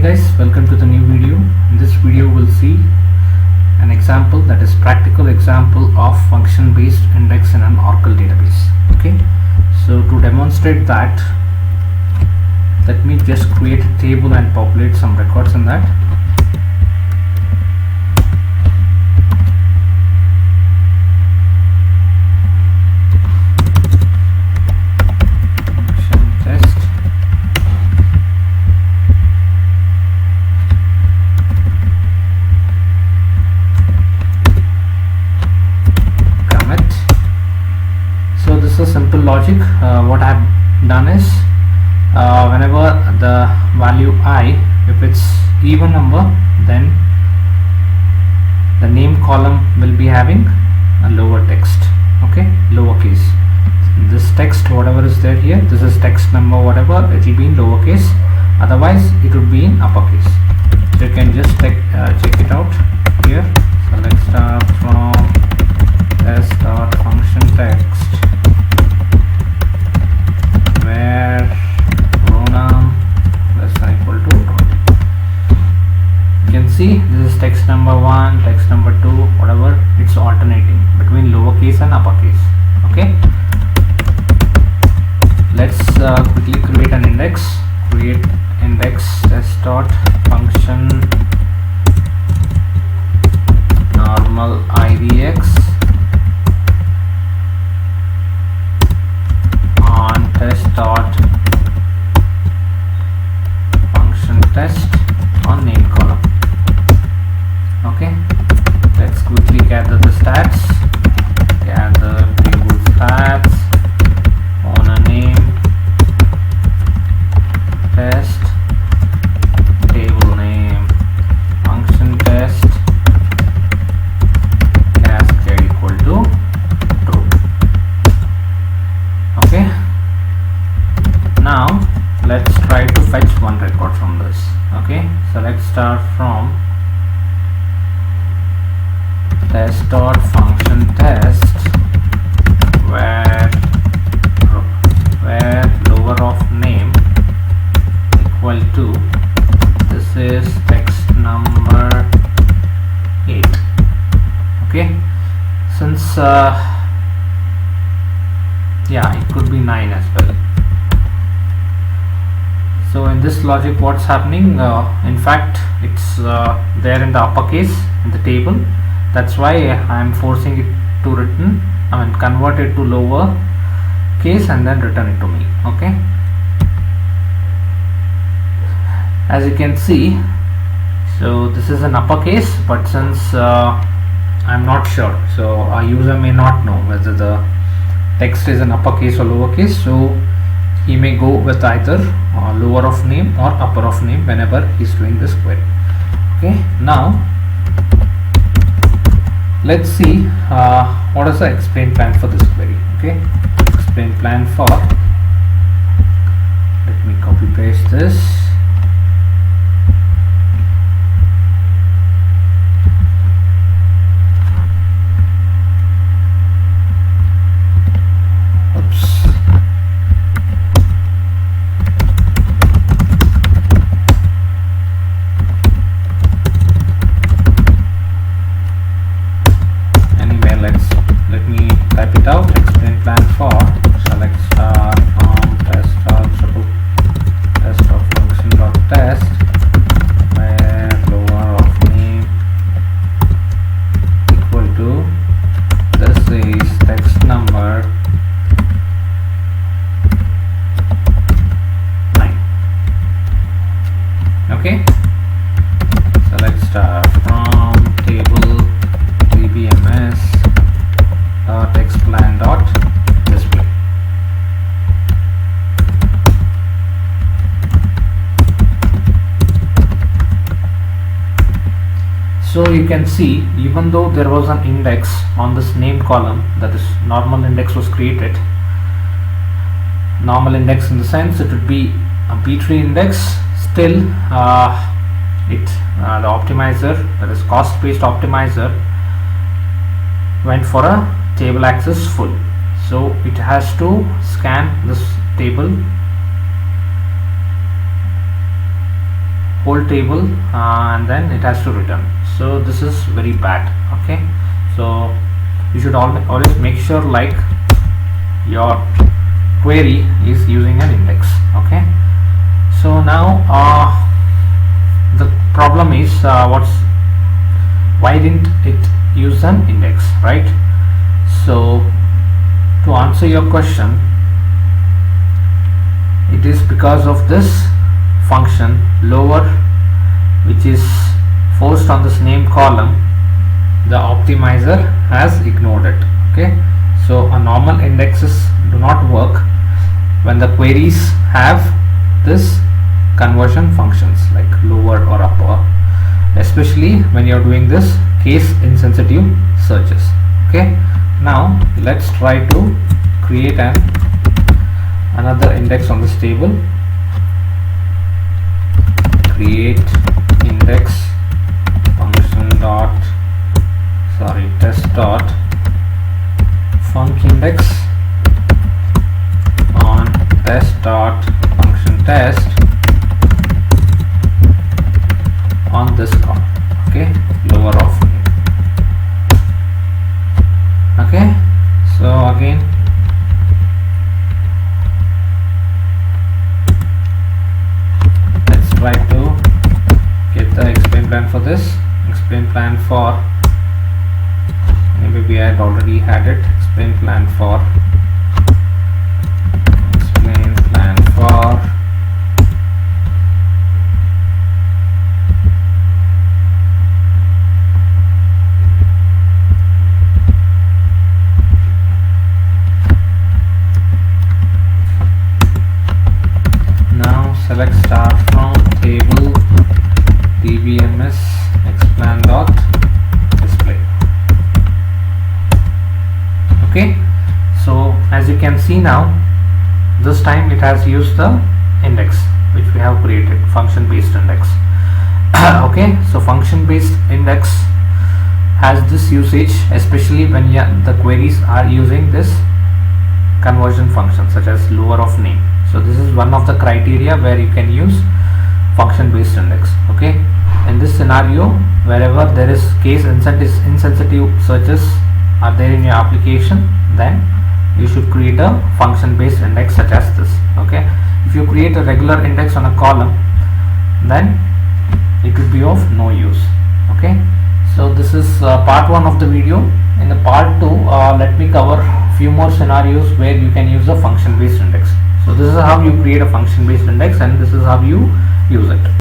Hey guys, welcome to the new video. In this video we'll see an example, that is practical example of function based index in an Oracle database. Okay, so to demonstrate that, let me just create a table and populate some records in that. This is simple logic. What I have done is whenever the value I, if it's even number, then the name column will be having a lower text, okay, lowercase. This text, whatever is there here, this is text number whatever, it will be in lowercase, otherwise it would be in uppercase. So you can just check it out here. So let's start from s.function text where pronoun less than equal to 20. You can see this is text number 1, text number 2, whatever, it's alternating between lowercase and uppercase. Okay, let's quickly create an index. Create index s.function normal idx on test dot function test on name column. Okay, let's quickly gather the stats. Gather table stats, owner name, test, table name, function test, cascade equal to true. Okay, now let's try to fetch one record from this. Okay, so let's start from test.function test where lower of name equal to, this is text number 8. Okay, since yeah, it could be 9 as well. So in this logic, what's happening, in fact it's there in the uppercase in the table. That's why I am forcing it to convert it to lower case and then return it to me. Okay, as you can see, so this is an uppercase, but since I'm not sure, so our user may not know whether the text is an uppercase or lowercase, so he may go with either lower of name or upper of name whenever he's doing this query. Okay, now let's see what is the explain plan for this query. Okay, explain plan for, let me copy paste this. Let me type it out. Explain plan for, select star from test of function dot test where lower of name equal to, this is text number 9. Okay, select star from table dbms explain dot display. So you can see, even though there was an index on this name column, that is normal index was created. Normal index in the sense it would be a B-tree index, still the optimizer, that is cost based optimizer, went for a table access full. So it has to scan this table whole table and then it has to return. So this is very bad. Okay, so you should always make sure like your query is using an index. Okay, so now the problem is why didn't it use an index, right? So to answer your question, it is because of this function lower, which is forced on this name column. The optimizer has ignored it. Okay, so a normal indexes do not work when the queries have this conversion functions like lower or upper, especially when you're doing this case insensitive searches. Okay, now let's try to create another index on this table. Create index function dot test dot func index on test dot function test on this column. Okay, lower of name. Okay, so again let's try to get the explain plan for this. Explain plan for, maybe I had already had it. Explain plan for now select star from table dbms explan dot display. Okay, so as you can see now, this time it has used the index which we have created, function based index. Okay, so function based index has this usage, especially when the queries are using this conversion function such as lower of name. So this is one of the criteria where you can use function based index. Okay, in this scenario, wherever there is case insensitive searches are there in your application, then you should create a function based index such as this. Okay, if you create a regular index on a column, then it would be of no use. Okay, so this is part 1 of the video. In the part 2, let me cover few more scenarios where you can use a function based index. So this is how you create a function based index and this is how you use it.